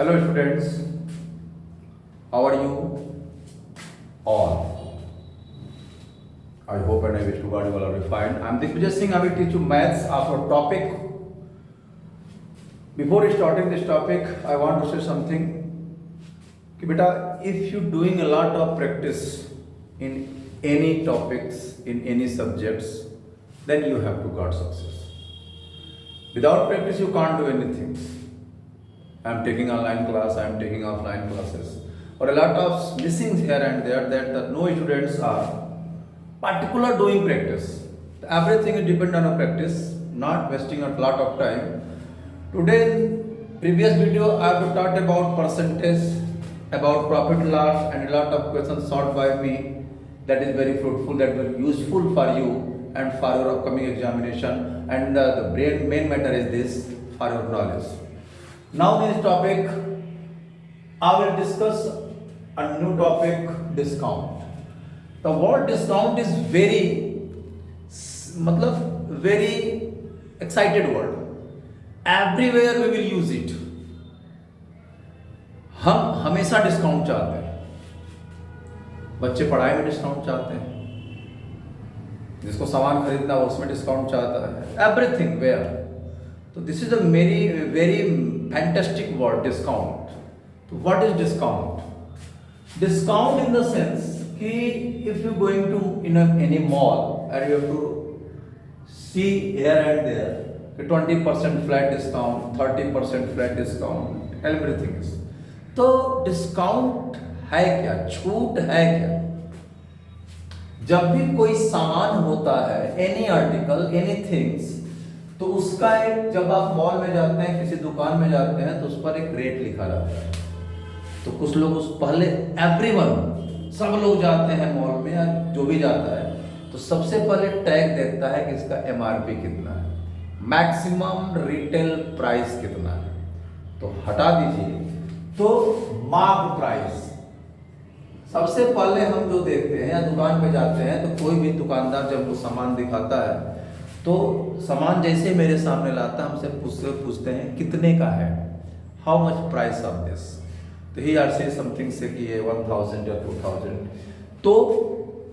Hello students, how are you all? I hope and I wish to God you all are fine. I am Digvijay Singh. I will teach you maths of our topic. Before starting this topic, I want to say something. कि बेटा, if you doing a lot of practice in any topics, in any subjects, then you have to got success. Without practice, you can't do anything. I am taking online class, I am taking offline classes, or a lot of missing here and there that no students are particular doing practice. Everything is depend on a practice, not wasting a lot of time. Today, in previous video, I have taught about percentage, about profit loss, and a lot of questions solved by me. That is very fruitful, that will be useful for you and for your upcoming examination. And the main matter is this for your knowledge. Now this topic, I will discuss a new topic, discount. The word discount is very excited word. Everywhere we will use it. हम हमेशा discount चाहते हैं. बच्चे पढ़ाई में discount चाहते हैं, जिसको सामान खरीदना हो उसमें डिस्काउंट चाहता है. Everything where. तो this is a very fantastic word, discount. तो what is discount? Discount in the sense कि if you going to in any mall and you have to see here and there 20% flat discount, 30% flat discount, everything is. तो discount है क्या, छूट है क्या? जब भी कोई सामान होता है, एनी आर्टिकल, एनी थिंग्स, तो उसका एक, जब आप मॉल में जाते हैं, किसी दुकान में जाते हैं, तो उस पर एक रेट लिखा रहता है. तो कुछ लोग उस पहले एवरीवन, सब लोग जाते हैं मॉल में या जो भी जाता है, तो सबसे पहले टैग देखता है कि इसका एमआरपी कितना है, मैक्सिमम रिटेल प्राइस कितना है. तो हटा दीजिए, तो मार्क प्राइस सबसे पहले हम जो देखते हैं, या दुकान पे जाते हैं तो कोई भी दुकानदार जब वो सामान दिखाता है, तो सामान जैसे मेरे सामने लाता है, हमसे पूछते हैं कितने का है, how much price of this. तो ही आर से समथिंग से कि ये 1000 या 2000. तो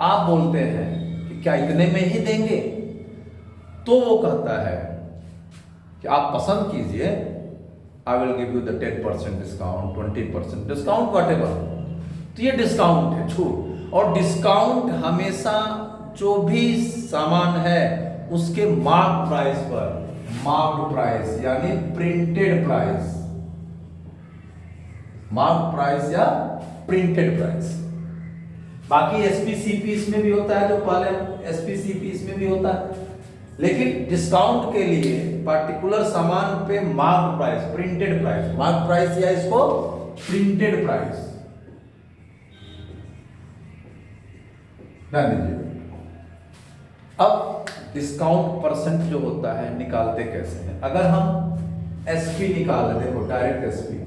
आप बोलते हैं कि क्या इतने में ही देंगे? तो वो कहता है कि आप पसंद कीजिए, I will give you the 10% discount, 20% discount, whatever. तो ये डिस्काउंट है, छूट. और डिस्काउंट हमेशा जो भी सामान है उसके मार्क प्राइस पर, मार्क्ड प्राइस यानी प्रिंटेड प्राइस, मार्क प्राइस या प्रिंटेड प्राइस. बाकी एसपीसीपी इसमें भी होता है, जो पहले एसपीसीपी इसमें भी होता है, लेकिन डिस्काउंट के लिए पर्टिकुलर सामान पे mark price, printed price, mark price या इसको प्रिंटेड प्राइस. ध्यान दीजिए. अब डिस्काउंट परसेंट जो होता है निकालते कैसे हैं? अगर हम एसपी निकालें, देखो डायरेक्ट एसपी,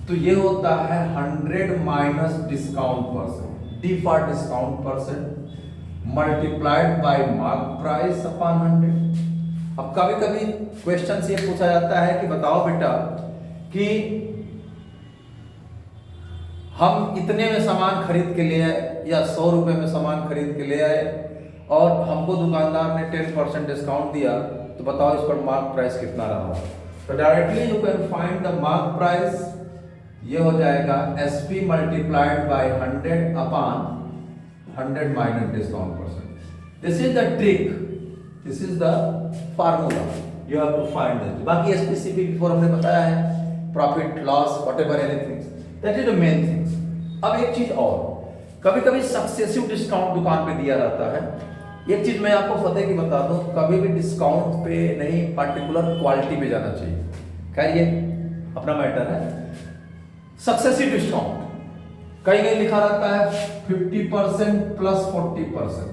तो ये होता है 100 minus discount percent, D for discount percent multiplied by mark price upon 100. अब कभी कभी क्वेश्चन से ये पूछा जाता है कि बताओ बेटा कि हम इतने में सामान खरीद के ले आए, या 100 रुपए में सामान खरीद के ले आए, और हमको दुकानदार ने 10% डिस्काउंट दिया, तो बताओ इस पर मार्क प्राइस कितना रहा. तो directly you can find the mark price. ये हो जाएगा SP multiplied by 100 upon 100 minus discount percent. This is the trick, this is the formula you have to find this. बाकी एसपीसीपी बिफोर हमने बताया है, profit loss whatever anything, that is the main thing. अब एक चीज और, कभी कभी सक्सेसिव डिस्काउंट दुकान पे दिया रहता है. एक चीज मैं आपको फतेह की बता दूं, कभी भी डिस्काउंट पे नहीं, पर्टिकुलर क्वालिटी पे जाना चाहिए. खैर ये अपना मैटर है. सक्सेसिव डिस्काउंट कहीं कहीं लिखा रहता है 50% plus 40%.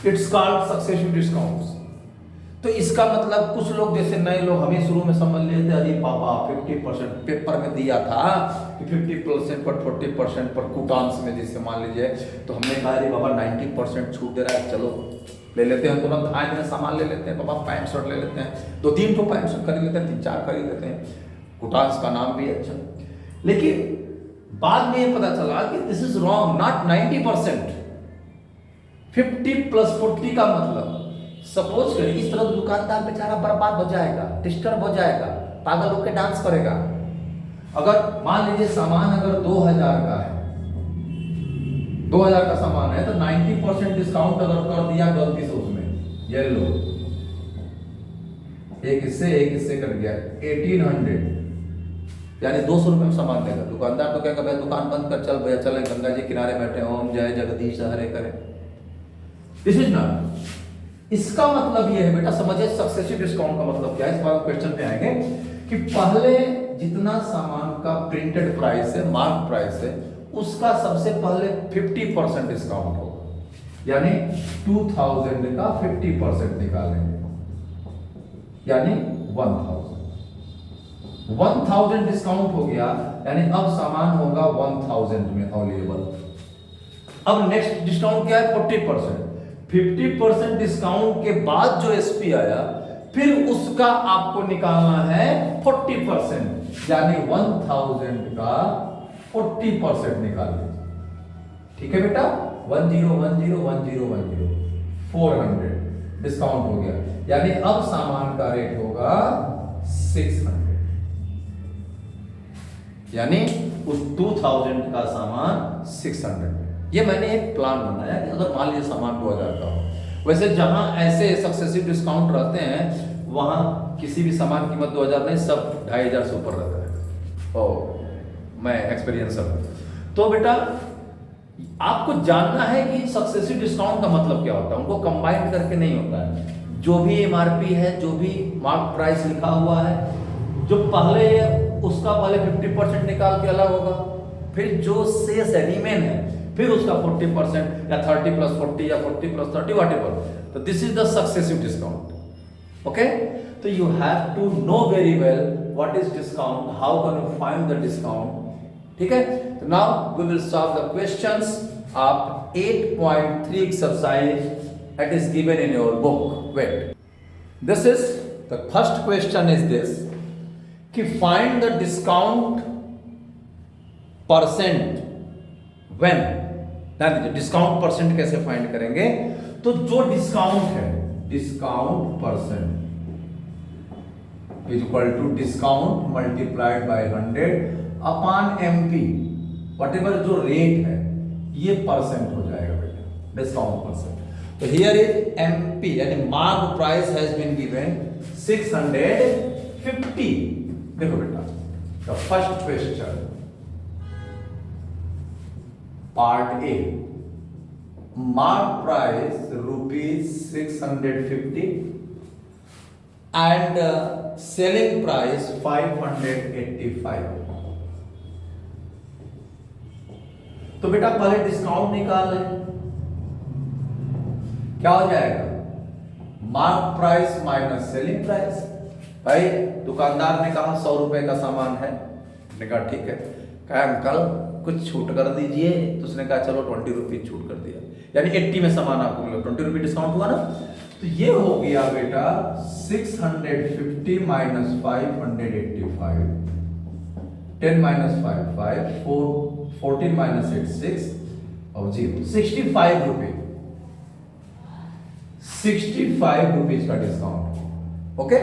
It's called successive discounts. तो इसका मतलब कुछ लोग, जैसे नए लोग, हमें शुरू में समझ लेते, अरे पापा 50% पेपर में दिया था कि 50% पर 40% पर कूपन्स में, जिससे मान लीजिए, तो हमने कहा अरे बाबा 90% छूट दे रहा है, चलो ले लेते हैं तुरंत, आए दिन सामान ले लेते हैं, पापा पैंट शर्ट ले लेते हैं, 2-3 पैंट शर्ट खरीद लेते हैं, 3-4 खरीद लेते हैं, कुटास का नाम भी अच्छा। लेकिन बाद में ये पता चला कि दिस इज रॉन्ग, नॉट 90%, 50+40 का मतलब, सपोज करिए इस तरह दुकानदार बेचारा बर्बाद हो जाएगा, डिस्टर्ब हो जाएगा, पागल होकर डांस करेगा। अगर मान लीजिए सामान अगर 2000 का है, 2000 का सामान है, तो 90% डिस्काउंट अगर कर दिया गलती से उसमें, ये लो एक हिस्से कट गया 1800, यानी 200 रुपये में सामान देगा। दुकानदार तो कहेगा भाई दुकान बंद कर, चल भैया चलें गंगा जी किनारे बैठे, ओम जय जगदीश हरे करें। This is not. इसका मतलब ये है बेटा, समझिए सक्सेसिव डिस्काउंट का मतलब क्या है। इस बार क्वेश्चन पे आएंगे कि पहले जितना सामान का प्रिंटेड प्राइस है, मार्क प्राइस है, उसका सबसे पहले 50% डिस्काउंट होगा, यानी 2000 का 50% निकालेंगे, यानी 1000 डिस्काउंट हो गया, यानी अब सामान होगा 1000 में अवेलेबल। अब नेक्स्ट डिस्काउंट क्या है? 40%। 50% डिस्काउंट के बाद जो एसपी आया, फिर उसका आपको निकालना है 40%, यानी 1000 का 40% निकाल लीजिए। ठीक है बेटा, 10101010 400 डिस्काउंट हो गया, यानी अब सामान का रेट होगा 600, यानी उस 2000 का सामान 600। ये मैंने एक प्लान बनाया कि अगर मान लीजिए सामान 2000 का हो, वैसे जहां ऐसे सक्सेसिव डिस्काउंट रहते हैं वहां किसी भी सामान कीमत 2000 नहीं, सब 2500 से ऊपर रहता है। और मैं एक्सपीरियंसर हूं। तो बेटा आपको जानना है कि सक्सेसिव डिस्काउंट का मतलब क्या होता है। उनको कंबाइन करके नहीं होता है। जो भी एमआरपी है, जो भी मार्क प्राइस लिखा हुआ है, जो पहले उसका पहले 50% निकाल के अलग होगा, फिर जो शेष रिमेन है फिर उसका 40% या 30+40 या 40+30 व्हाटएवर। तो this is the successive discount. Okay, तो you have to know very well what is discount, how can you find the discount. ठीक है, तो now we will solve the questions of 8.3 exercise that is given in your book. Wait, this is the first question is this कि find the discount percent when, ध्यान दीजिए discount percent कैसे find करेंगे। तो जो डिस्काउंट है, discount percent is equal to discount multiplied by 100 upon MP, whatever जो rate है ये परसेंट हो जाएगा बेटा, डिस्काउंट परसेंट। तो हियर इज एमपी, यानी mark price has been given 650। देखो बेटा, the first question part A, mark price ₹650 and selling price 585। तो बेटा पहले डिस्काउंट निकाल लें, क्या हो जाएगा? Mark price minus selling price. भाई दुकानदार ने कहा 100 रुपए का सामान है, ने कहा ठीक है, कहा अंकल कुछ छूट कर दीजिए, तो उसने कहा चलो 20 रुपीज छूट कर दिया, यानी 80 में सामान आपको मिला, 20 रुपये डिस्काउंट हुआ ना। तो ये हो गया बेटा 650 माइनस 585, 10 माइनस 5 14 माइनस 8 6 और 0 65 रुपये, 65 रुपीज का डिस्काउंट। ओके,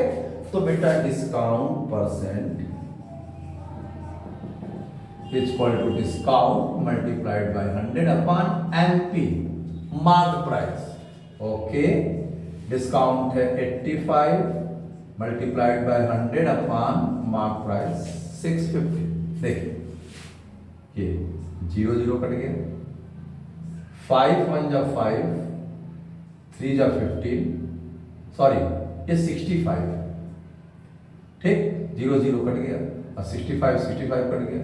तो बेटा discount percent is equal to discount multiplied by 100 upon MP, mark price. Okay, discount है 85 multiplied by 100 upon mark price 650। देखिए ये 0 0 कट गया, 5 1 जा 5, 3 जा 15, सॉरी ये 65, ठीक, 0 0 कट गया और 65 कट गया,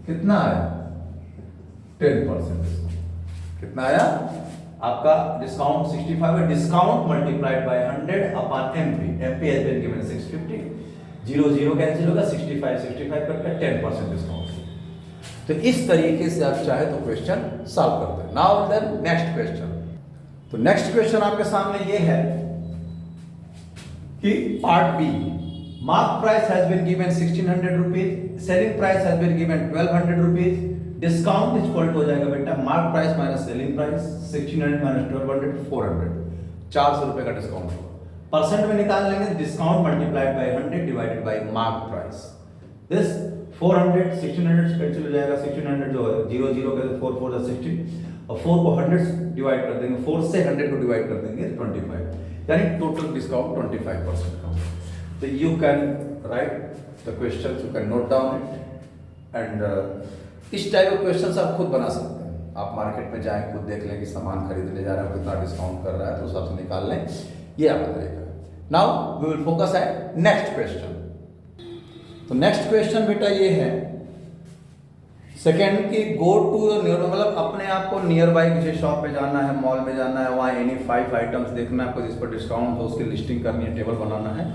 कितना आया? 10% डिस्काउंट। कितना आया आपका? डिस्काउंट 65 है, discount multiplied by 100 upon MP, MP has been given 650, 0 0 cancel होगा, 65 कट गया, 10% डिस्काउंट। तो इस तरीके से आप चाहे तो क्वेश्चन सॉल्व करते हैं। नाउ देन नेक्स्ट क्वेश्चन, तो नेक्स्ट क्वेश्चन आपके सामने ये है कि part B, mark price has been given 1600 rupees, selling price has been given 1200 rupees, discount equal to हो जाएगा बेटा mark price minus selling price, 1600 minus 1200 400, 400 रुपए का डिस्काउंट होगा। परसेंट में निकाल लेंगे, discount multiplied by 100 divided by mark price. This 400 1600 से कैंसिल हो जाएगा, 1600 जो है 0 0 के 4 4 16 और 4 को 100 से डिवाइड कर देंगे, 4 से 100 को डिवाइड कर देंगे 25, यानी टोटल डिस्काउंट 25% का होगा। तो you can write the question, you can note down it and इस टाइप ऑफ क्वेश्चन आप खुद बना सकते हैं। आप मार्केट में जाएं, खुद देख लें कि सामान खरीदने जा रहे हैं, कितना डिस्काउंट कर रहा है, तो उस हिसाब से निकाल लें। ये आपका तरीका है। Now we will focus at next question. तो नेक्स्ट क्वेश्चन बेटा ये है सेकेंड की, गो टू नियर, मतलब अपने आप को नियर बाई किसी शॉप पे जाना है, मॉल में जाना है, वहाँ एनी 5 आइटम्स देखना है आपको जिस पर डिस्काउंट हो, उसकी लिस्टिंग करनी है, टेबल बनाना है।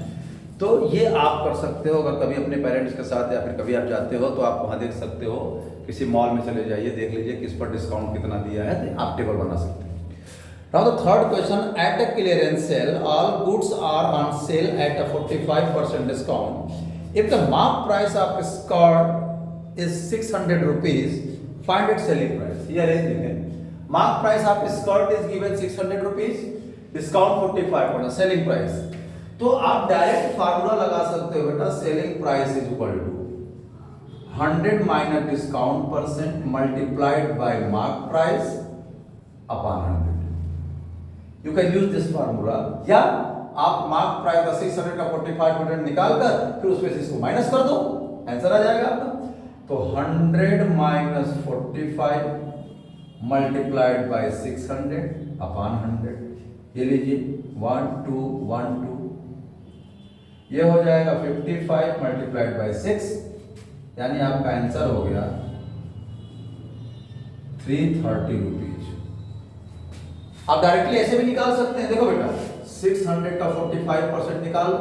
तो ये आप कर सकते हो, अगर कभी अपने पेरेंट्स के साथ या फिर कभी आप जाते हो तो आप वहाँ देख सकते हो, किसी मॉल में चले जाइए, देख लीजिए किस पर डिस्काउंट कितना दिया है, तो आप टेबल बना सकते हैं। Now the third question, at a clearance sale, all goods are on sale at a 45% discount. If the mark price of a skirt is 600 rupees, find its selling price. Here is given. Mark price of a skirt is given 600 rupees, discount 45%, selling price. तो आप direct formula लगा सकते हो बेटा, selling price is equal to 100 minus discount percent multiplied by mark price upon 100। You can use this formula, या आप mark price का 600 का 45% निकाल कर फिर उसमें से इसको माइनस कर दो, आंसर आ जाएगा आपका। तो 100 माइनस 45 मल्टीप्लाइड बाय 600 अपॉन 100, ये लीजिए 1 2 1 2, ये हो जाएगा 55 मल्टीप्लाइड बाय 6, यानी आपका आंसर हो गया 330 रुपीज। आप डायरेक्टली ऐसे भी निकाल सकते हैं, देखो बेटा 600 का 45% निकाल लो,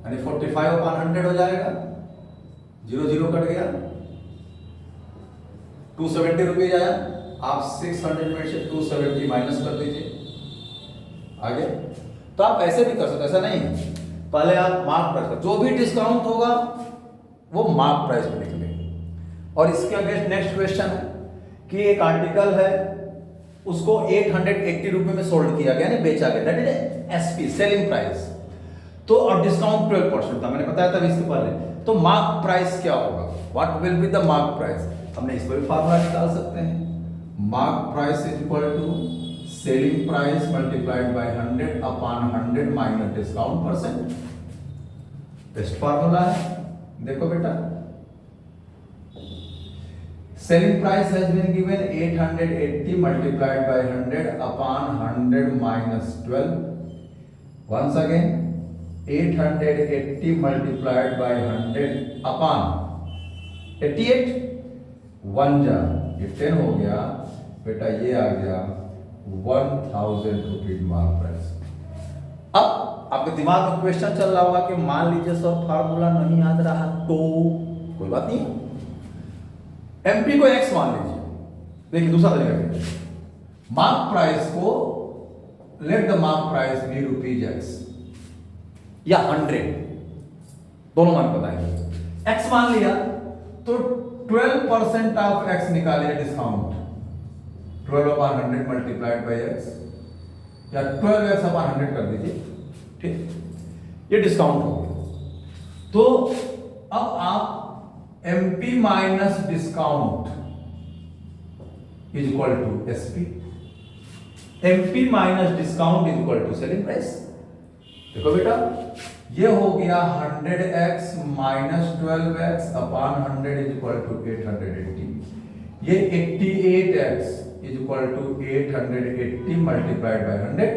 यानी 45 अपॉन 100 हो जाएगा, 0 0 कट गया, 270 रुपीज आया। आप 600 में से 270 माइनस कर दीजिए आगे। तो आप ऐसे भी कर सकते, ऐसा नहीं है, पहले आप मार्क प्राइस, जो भी डिस्काउंट होगा वो मार्क प्राइस में निकलेगा। और इसके अगेंस्ट नेक्स्ट क्वेश्चन है कि एक आर्टिकल है, उसको 880 रुपए में सोल्ड किया गया, यानी बेचा गया, that is SP, selling price. तो और डिस्काउंट 12% था, मैंने बताया था इसके पहले। तो मार्क प्राइस क्या होगा, what will be the mark price, हमने इस पर भी फार्मूला निकाल सकते हैं। Mark price is equal to selling price multiplied by 100 upon 100 minus discount percent, best formula है। देखो बेटा, selling price has been given 880 multiplied by 100 upon 100 minus 12. Once again, 880 multiplied by 100 upon 88, 1 जा, ये 10 हो गया बेटा, ये आ गया 1000 रुपीज मार्क प्राइस। अब आपके दिमाग में क्वेश्चन चल रहा होगा कि मान लीजिए सर फार्मूला नहीं याद रहा तो कोई बात नहीं, एमपी को एक्स मान लीजिए। देखिए दूसरा तरीका, मार्क प्राइस को let the mark price be rupees X या 100, दोनों मान बताएंगे। एक्स मान लिया तो 12% ऑफ एक्स निकालिए discount, 12 upon 100 multiplied by x, या 12x अपॉन 100 कर दीजिए, ठीक, ये डिस्काउंट हो गया। तो अब आप MP minus discount is equal to SP, MP minus discount is equal to selling price. देखो बेटा, ये हो गया 100x minus 12x upon 100 is equal to 880, ये 88x is equal to 880 multiplied by 100।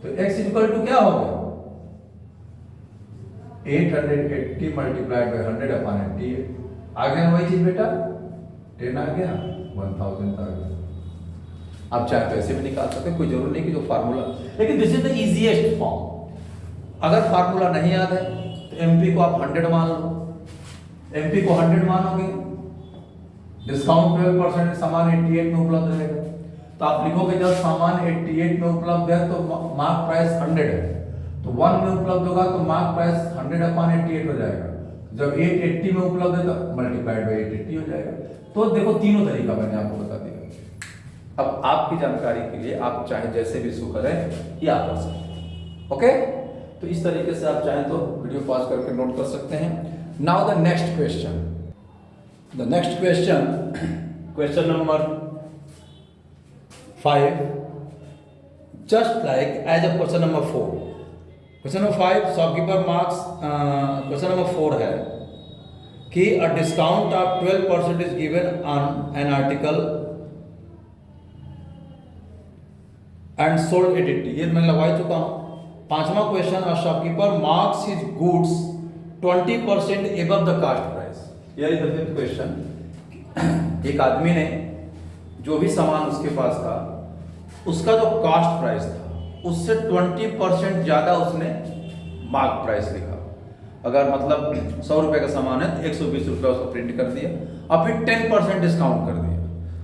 तो x इज इक्वल टू क्या हो गया, 880 मल्टीप्लाइड बाय 100 अपॉन 88, आ गया वही चीज बेटा, 10 आ गया, 1000 आ गया। आप चाहे तो ऐसे भी निकाल सकते हैं, कोई जरूर नहीं कि जो फार्मूला, लेकिन this is the easiest form. अगर फार्मूला नहीं याद है तो एमपी को आप 100 मान लो, एमपी को 100 मानोगे, डिस्काउंट 12% सामान 88 में उपलब्ध रहेगा, तो आप लिखोगे जब सामान 88 में उपलब्ध है तो मार्क प्राइस 100 है, तो 1 में उपलब्ध होगा तो मार्क प्राइस 100/88 हो जाएगा। जब 880 में उपलब्ध है तो मल्टीप्लाइड बाई 880 हो जाएगा। तो देखो तीनों तरीका मैंने आपको बता दिया। अब आपकी जानकारी के लिए आप चाहे जैसे भी इसको करें या कर सकते हैं। ओके, तो इस तरीके से आप चाहें तो वीडियो पॉज करके नोट कर सकते हैं। Now the next question, question number 5, just like as a question number 4. Question number 5 shopkeeper marks, question number 4 है कि a discount of 12% is given on an article and sold at 80. ये मैं लगवा चुका हूँ। 5वां question, a shopkeeper marks his goods 20% above the cost price. यह is the 5th question. एक आदमी ने जो भी सामान उसके पास था उसका जो कॉस्ट प्राइस था उससे 20% ज्यादा उसने मार्क प्राइस लिखा। अगर मतलब 100 रुपए का सामान है तो 120 रुपए उसको प्रिंट कर दिया और फिर 10% डिस्काउंट कर दिया,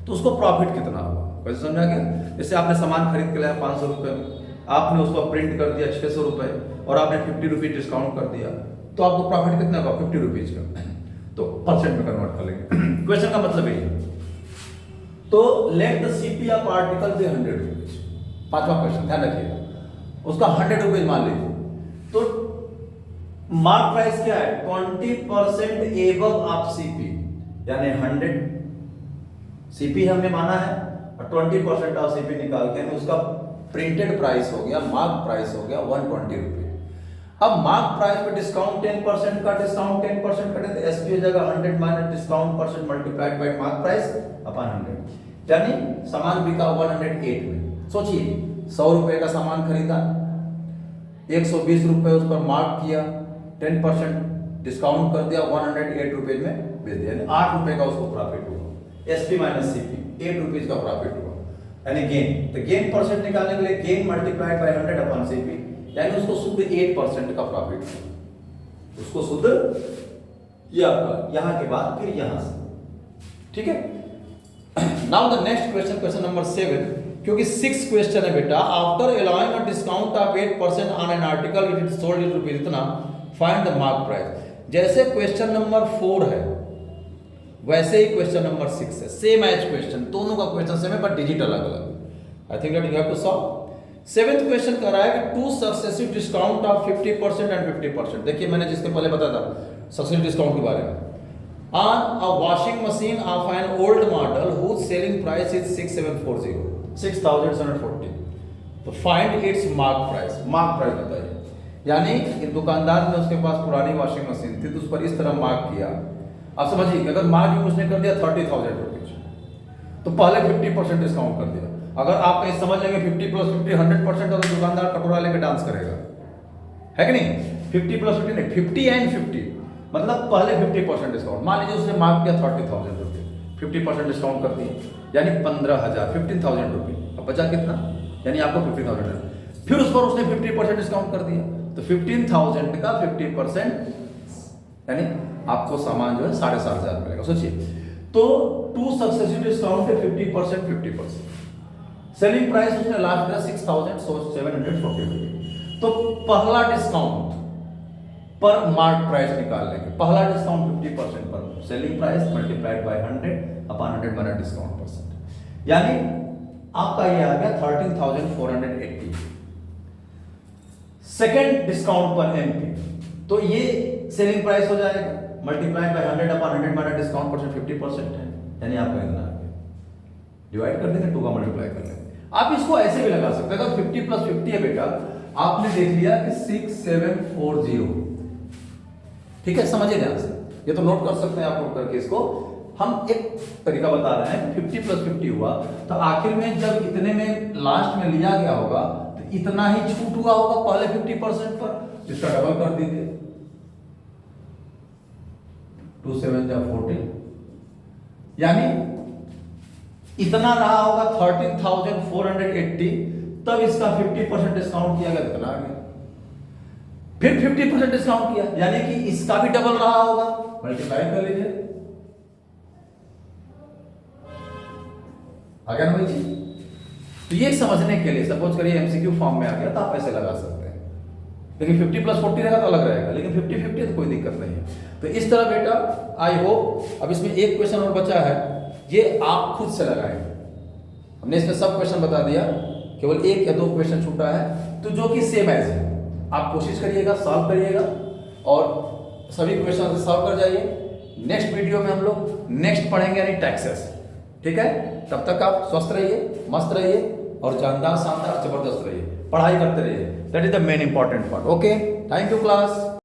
तो उसको प्रॉफिट कितना हुआ? वैसे समझा गया? जैसे आपने सामान खरीद के लाया 500 रुपए में, आपने उसको प्रिंट कर दिया 600 रुपए और आपने 50 रुपीज डिस्काउंट कर दिया, तो आपको प्रॉफिट कितना होगा? 50 रुपीज का। तो परसेंट में कन्वर्ट कर लेंगे। क्वेश्चन का मतलब यही है। तो let the CP of article be 100 rupees. 5वां क्वेश्चन ध्यान रखिएगा, उसका 100 रुपीज मान लीजिए, तो मार्क प्राइस क्या है? 20% एबव ऑफ सीपी, यानी 100 सीपी हमने माना है और 20% ऑफ सीपी निकाल के उसका प्रिंटेड प्राइस हो गया, मार्क प्राइस हो गया 120 रुपीज। अब मार्क प्राइस पे डिस्काउंट 10% का, डिस्काउंट 10% करें तो एसपी हो जाएगा 100 minus discount percent multiplied by mark price upon 100, यानी सामान बिका 108 में। सोचिए 100 रुपए का सामान खरीदा, 120 रुपए उस पर मार्क किया, 10% डिस्काउंट कर दिया, 108 रुपए में बेच दिया, यानी 8 रुपए का उसको प्रॉफिट हुआ। एसपी माइनस सीपी 8 रुपीज का प्रॉफिट हुआ, यानी गेन। तो गेन परसेंट निकालने के लिए gain multiplied by 100 upon CP, यानी उसको शुद्ध 8% का प्रॉफिट, उसको शुद्ध यहां के बाद फिर यहां से। ठीक है, now the next question, question number 7, क्योंकि 6 क्वेश्चन है बेटा। After allowing a discount of 8% on an article it is sold at rupees इतना, फाइंड द मार्क प्राइस। जैसे क्वेश्चन नंबर 4 है वैसे ही क्वेश्चन नंबर 6 है, सेम एज क्वेश्चन, दोनों का क्वेश्चन सेम है बट डिजिट अलग अलग। I think that you have to solve. 7th question कर रहा है कि 2 सक्सेसिव डिस्काउंट ऑफ 50% एंड 50%। देखिए मैंने जिसके पहले बताया था सक्सेसिव डिस्काउंट के बारे में। On a washing machine of an old model whose selling price is 6740, तो find its mark price. Mark price बताइए, यानी कि दुकानदार ने उसके पास पुरानी वॉशिंग मशीन थी तो उस पर इस तरह मार्क किया। आप समझिए अगर मार्क उसने कर दिया 30,000 रुपीज, तो पहले 50% डिस्काउंट कर दिया। अगर आप कहीं समझ लेंगे 50 + 50 100% तो दुकानदार कटोरा लेकर डांस करेगा, है कि नहीं? 50 + 50 नहीं, 50 एंड 50, मतलब पहले 50% डिस्काउंट। मान लीजिए उसने मार्क किया 30,000 रुपीज, 50% डिस्काउंट कर दिया, यानी 15,000, 15,000 रुपीज। अब बचा कितना? यानी आपको 50,000। फिर उस पर उसने 50% डिस्काउंट कर दिया, तो 15,000 का 50%, यानी आपको सामान जो है 7,500 मिलेगा। सोचिए, तो 2 सक्सेसिव डिस्काउंट है 50%, 50%। सेलिंग प्राइस उसने लास्ट दिया 6,740 तो पहला डिस्काउंट पर मार्क प्राइस निकाल लेंगे। पहला डिस्काउंट 50% पर selling price multiplied by 100 upon 100 minus discount percent, यानी आपका ये आ गया 13,480। सेकंड डिस्काउंट पर एमपी, तो ये सेलिंग प्राइस हो जाएगा multiplied by 100 upon 100 minus discount percent 50% है, यानी आपका इतना आ गया। डिवाइड कर देंगे 2 का मल्टीप्लाई कर लेंगे। आप इसको ऐसे भी लगा सकते हैं, अगर 50 + 50 है बेटा, आपने देख लिया कि 6740। ठीक है, समझिए ध्यान से, ये तो नोट कर सकते हैं आप नोट करके इसको। हम एक तरीका बता रहे हैं, 50 + 50 हुआ तो आखिर में जब इतने में लास्ट में लिया गया होगा तो इतना ही छूट हुआ होगा पहले 50% पर, इसका डबल कर दीजिए, 2 7 जा 14, यानी इतना रहा होगा 13,480, तब इसका 50% डिस्काउंट किया गया, इतना आ गया। फिर 50% डिस्काउंट किया, यानी कि इसका भी डबल रहा होगा, मल्टीप्लाई कर लीजिए, आ गया ना भाई जी? तो ये समझने के लिए सपोज करिए एमसीक्यू फॉर्म में आ गया तो आप ऐसे लगा सकते हैं, लेकिन 50+40 रहेगा तो अलग रहेगा, लेकिन 50-50 तो कोई दिक्कत नहीं है। तो इस तरह बेटा आई होप, अब इसमें एक क्वेश्चन और बचा है, ये आप खुद से लगाएंगे। हमने इसमें सब क्वेश्चन बता दिया, केवल 1 या 2 क्वेश्चन छूटा है, तो जो कि सेम एज है। आप कोशिश करिएगा, सॉल्व करिएगा और सभी क्वेश्चन सॉल्व कर जाइए। नेक्स्ट वीडियो में हम लोग नेक्स्ट पढ़ेंगे यानी टैक्सेस, ठीक है। तब तक आप स्वस्थ रहिए, मस्त रहिए और जानदार, शानदार, जबरदस्त रहिए, पढ़ाई करते रहिए। That is the main important part. Okay, thank you class.